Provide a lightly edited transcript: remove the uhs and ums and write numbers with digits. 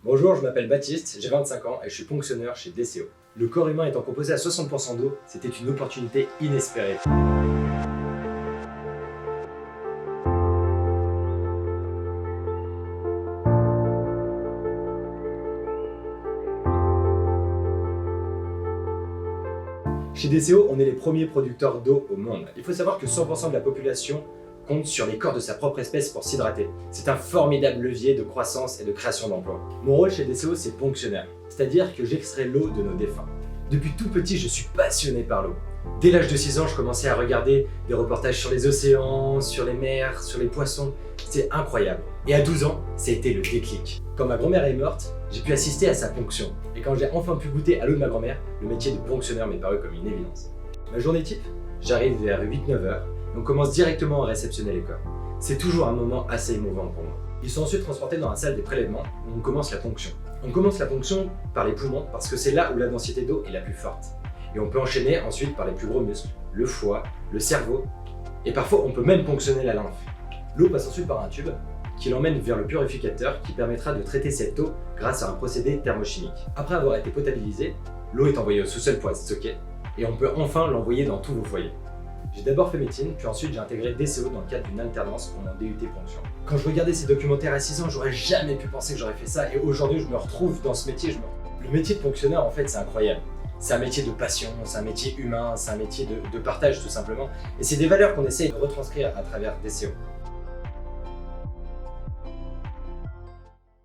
Bonjour, je m'appelle Baptiste, j'ai 25 ans et je suis ponctionneur chez DCO. Le corps humain étant composé à 60% d'eau, c'était une opportunité inespérée. Chez DCO, on est les premiers producteurs d'eau au monde. Il faut savoir que 100% de la population compte sur les corps de sa propre espèce pour s'hydrater. C'est un formidable levier de croissance et de création d'emplois. Mon rôle chez DCO, c'est ponctionnaire, c'est-à-dire que j'extrais l'eau de nos défunts. Depuis tout petit, je suis passionné par l'eau. Dès l'âge de 6 ans, je commençais à regarder des reportages sur les océans, sur les mers, sur les poissons. C'était incroyable. Et à 12 ans, ça a été le déclic. Quand ma grand-mère est morte, j'ai pu assister à sa ponction. Et quand j'ai enfin pu goûter à l'eau de ma grand-mère, le métier de ponctionneur m'est paru comme une évidence. Ma journée type, j'arrive vers 8-9 heures et on commence directement à réceptionner les corps. C'est toujours un moment assez émouvant pour moi. Ils sont ensuite transportés dans la salle des prélèvements où on commence la ponction. On commence la ponction par les poumons parce que c'est là où la densité d'eau est la plus forte. Et on peut enchaîner ensuite par les plus gros muscles, le foie, le cerveau, et parfois on peut même ponctionner la lymphe. L'eau passe ensuite par un tube qui l'emmène vers le purificateur qui permettra de traiter cette eau grâce à un procédé thermochimique. Après avoir été potabilisée, l'eau est envoyée au sous-sol pour être stockée et on peut enfin l'envoyer dans tous vos foyers. J'ai d'abord fait médecine, puis ensuite j'ai intégré DCO dans le cadre d'une alternance pour mon DUT ponction. Quand je regardais ces documentaires à 6 ans, j'aurais jamais pu penser que j'aurais fait ça et aujourd'hui je me retrouve dans ce métier. Le métier de ponctionneur en fait c'est incroyable. C'est un métier de passion, c'est un métier humain, c'est un métier de partage tout simplement. Et c'est des valeurs qu'on essaye de retranscrire à travers DCO.